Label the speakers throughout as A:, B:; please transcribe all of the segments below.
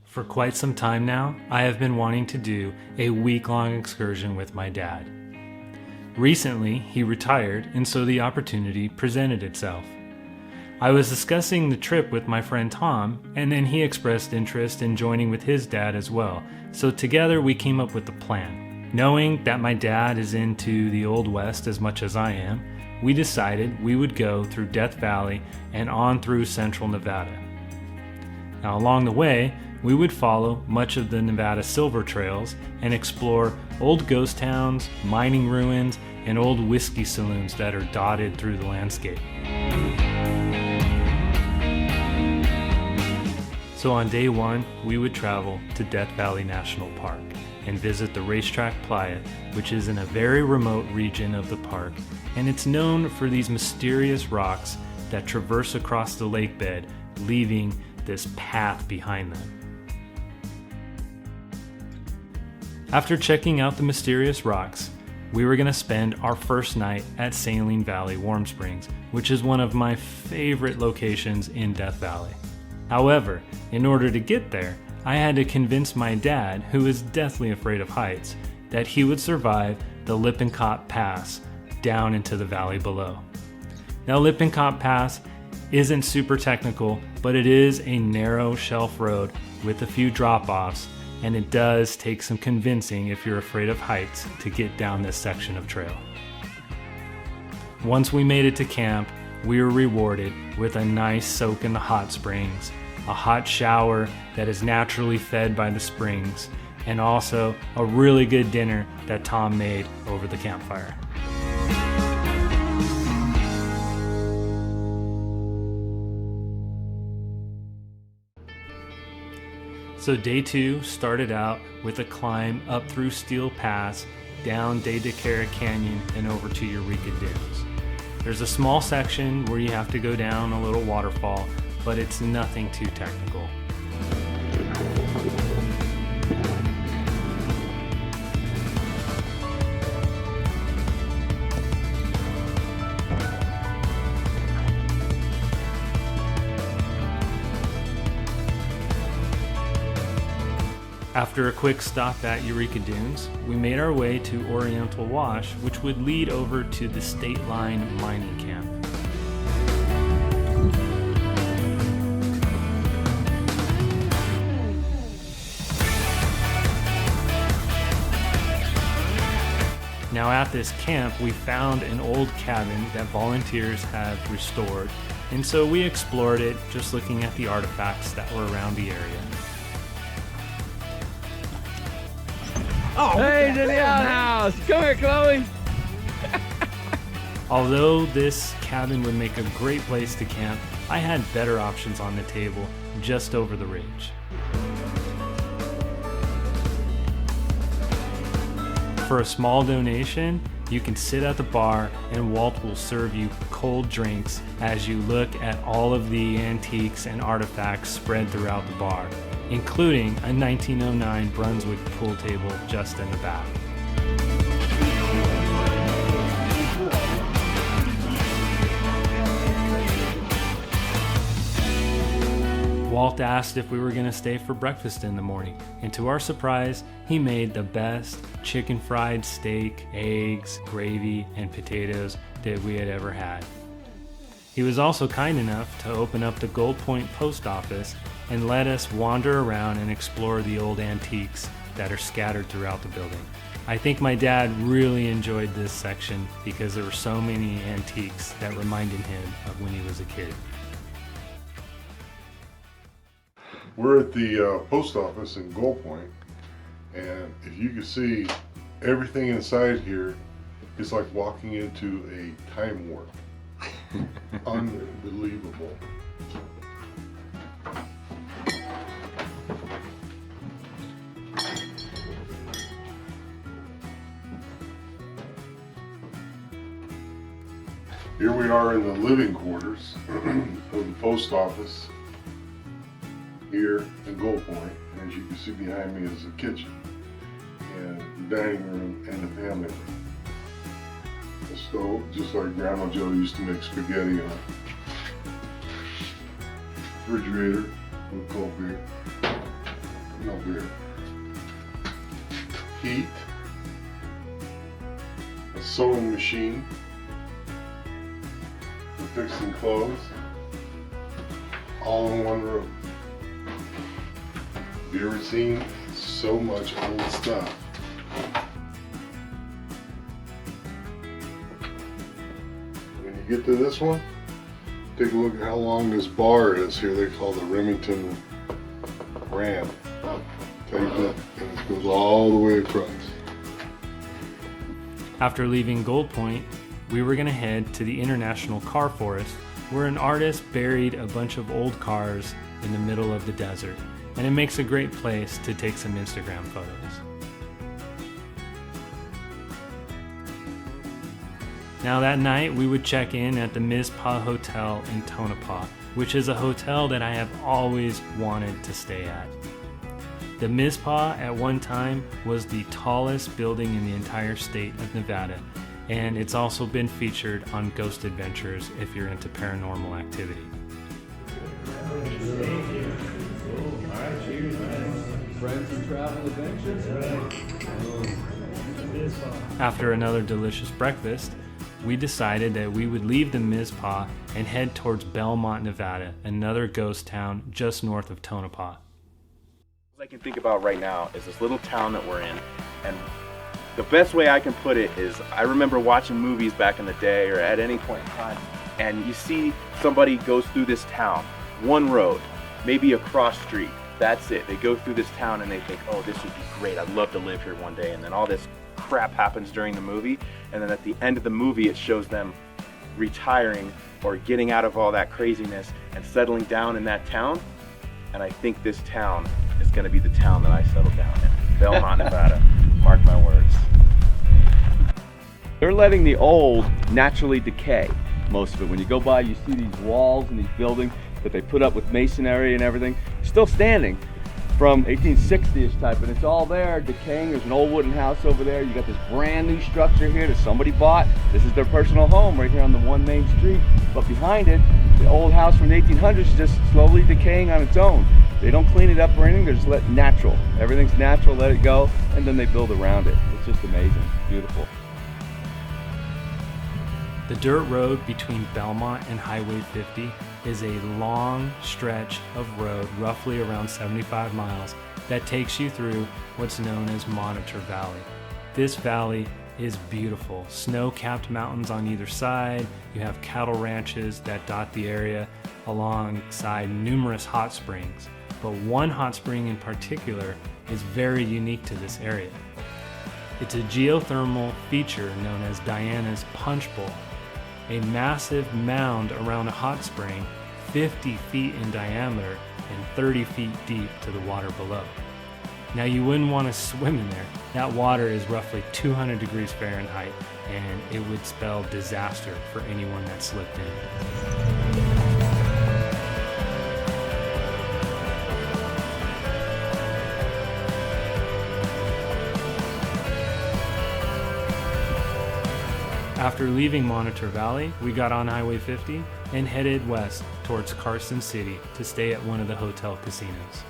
A: For quite some time now, I have been wanting to do a week-long excursion with my dad. Recently, he retired, and so the opportunity presented itself. I was discussing the trip with my friend Tom, and then he expressed interest in joining with his dad as well, so together we came up with the plan. Knowing that my dad is into the Old West as much as I am, we decided we would go through Death Valley and on through central Nevada. Now along the way, we would follow much of the Nevada silver trails and explore old ghost towns, mining ruins, and old whiskey saloons that are dotted through the landscape. So on day one, we would travel to Death Valley National Park and visit the Racetrack playa, which is in a very remote region of the park, and it's known for these mysterious rocks that traverse across the lake bed, leaving this path behind them. After checking out the mysterious rocks, we were going to spend our first night at Saline Valley Warm Springs, which is one of my favorite locations in Death Valley. However, in order to get there, I had to convince my dad, who is deathly afraid of heights, that he would survive the Lippincott Pass down into the valley below. Now, Lippincott Pass isn't super technical, but it is a narrow shelf road with a few drop-offs, and it does take some convincing if you're afraid of heights to get down this section of trail. Once we made it to camp, we were rewarded with a nice soak in the hot springs, a hot shower that is naturally fed by the springs, and also a really good dinner that Tom made over the campfire. So day two started out with a climb up through Steel Pass, down Deckera Canyon, and over to Eureka Dunes. There's a small section where you have to go down a little waterfall, but it's nothing too technical. After a quick stop at Eureka Dunes, we made our way to Oriental Wash, which would lead over to the State Line mining camp. Now at this camp, we found an old cabin that volunteers have restored, and so we explored it, just looking at the artifacts that were around the area.
B: Oh, hey, to the outhouse! Come here, Chloe!
A: Although this cabin would make a great place to camp, I had better options on the table just over the ridge. For a small donation, you can sit at the bar and Walt will serve you cold drinks as you look at all of the antiques and artifacts spread throughout the bar, including a 1909 Brunswick pool table just in the back. Walt asked if we were going to stay for breakfast in the morning, and to our surprise, he made the best chicken fried steak, eggs, gravy, and potatoes that we had ever had. He was also kind enough to open up the Gold Point post office and let us wander around and explore the old antiques that are scattered throughout the building. I think my dad really enjoyed this section because there were so many antiques that reminded him of when he was a kid.
C: We're at the post office in Gold Point, and if you can see everything inside here, it's like walking into a time warp. Unbelievable. Here we are in the living quarters of the post office here in Gold Point. And as you can see behind me is the kitchen and the dining room and the family room. A stove, just like Grandma Joe used to make spaghetti on. Refrigerator with cold beer. No beer. Heat. A sewing machine for fixing clothes. All in one room. Have you ever seen so much old stuff? When you get to this one, take a look at how long this bar is here. They call the Remington Ram. Take that, and it goes all the way across.
A: After leaving Gold Point, we were going to head to the International Car Forest, where an artist buried a bunch of old cars in the middle of the desert, and it makes a great place to take some Instagram photos. Now that night, we would check in at the Mizpah Hotel in Tonopah, which is a hotel that I have always wanted to stay at. The Mizpah at one time was the tallest building in the entire state of Nevada, and it's also been featured on Ghost Adventures if you're into paranormal activity.
B: Friends and travel adventures.
A: After another delicious breakfast, we decided that we would leave the Mizpah and head towards Belmont, Nevada, another ghost town just north of Tonopah.
D: All I can think about right now is this little town that we're in, and the best way I can put it is I remember watching movies back in the day or at any point in time, and you see somebody goes through this town, one road, maybe a cross street, that's it. They go through this town and they think, oh, this would be great, I'd love to live here one day, and then all this crap happens during the movie, and then at the end of the movie it shows them retiring or getting out of all that craziness and settling down in that town. And I think this town is going to be the town that I settle down in. Belmont, Nevada. Mark my words. They're letting the old naturally decay, most of it. When you go by, you see these walls and these buildings that they put up with masonry and everything, still standing from 1860-ish type, and it's all there decaying. There's an old wooden house over there. You got this brand new structure here that somebody bought. This is their personal home right here on the one main street. But behind it, the old house from the 1800s is just slowly decaying on its own. They don't clean it up or anything, they're just let natural. Everything's natural, let it go, and then they build around it. It's just amazing, beautiful.
A: The dirt road between Belmont and Highway 50 is a long stretch of road, roughly around 75 miles, that takes you through what's known as Monitor Valley. This valley is beautiful. Snow-capped mountains on either side. You have cattle ranches that dot the area alongside numerous hot springs. But one hot spring in particular is very unique to this area. It's a geothermal feature known as Diana's Punch Bowl, a massive mound around a hot spring 50 feet in diameter and 30 feet deep to the water below. Now you wouldn't want to swim in there. That water is roughly 200 degrees Fahrenheit, and it would spell disaster for anyone that slipped in. After leaving Monitor Valley, we got on Highway 50 and headed west towards Carson City to stay at one of the hotel casinos.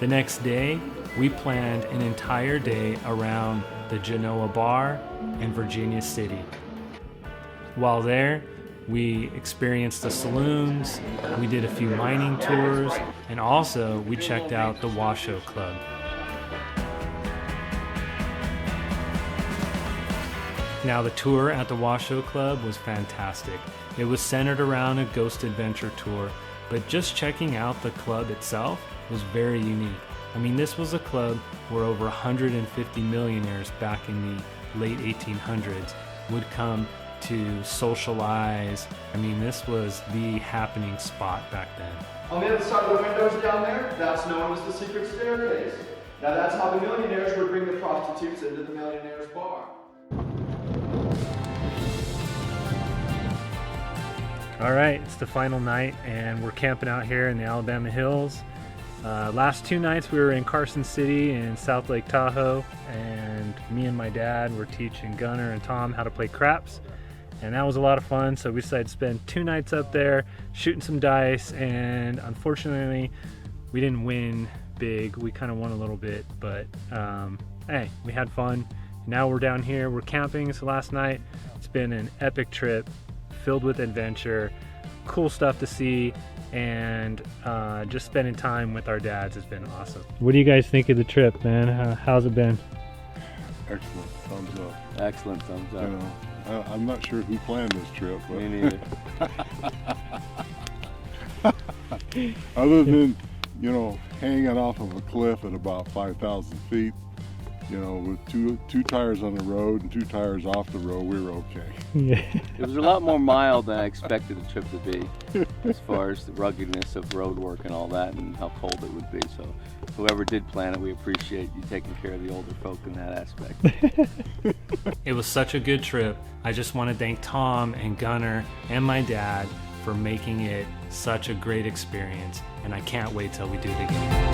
A: The next day, we planned an entire day around the Genoa Bar and Virginia City. While there, we experienced the saloons, we did a few mining tours, and also we checked out the Washoe Club. Now, the tour at the Washoe Club was fantastic. It was centered around a ghost adventure tour, but just checking out the club itself was very unique. I mean, this was a club where over 150 millionaires back in the late 1800s would come to socialize. I mean, this was the happening spot back then.
E: On the other side of the windows down there, that's known as the secret staircase. Now that's how the millionaires would bring the prostitutes into the millionaires' bar.
A: All right, it's the final night and we're camping out here in the Alabama Hills. Last 2 nights we were in Carson City and South Lake Tahoe, and me and my dad were teaching Gunner and Tom how to play craps, and that was a lot of fun. So we decided to spend 2 nights up there shooting some dice, and unfortunately we didn't win big. We kind of won a little bit, but hey, we had fun. Now we're down here, we're camping. So last night, it's been an epic trip filled with adventure, cool stuff to see, and just spending time with our dads has been awesome. What do you guys think of the trip, man? How's it been?
C: Excellent. Thumbs up.
B: Excellent, thumbs up.
C: You know, I'm not sure who planned this trip, but
B: Me neither.
C: other than, you know, hanging off of a cliff at about 5,000 feet, you know, with two tires on the road and 2 tires off the road, we were okay.
A: Yeah.
B: It was a lot more mild than I expected the trip to be, as far as the ruggedness of road work and all that, and how cold it would be. So whoever did plan it, we appreciate you taking care of the older folk in that aspect.
A: It was such a good trip. I just want to thank Tom and Gunnar and my dad for making it such a great experience, and I can't wait till we do it again.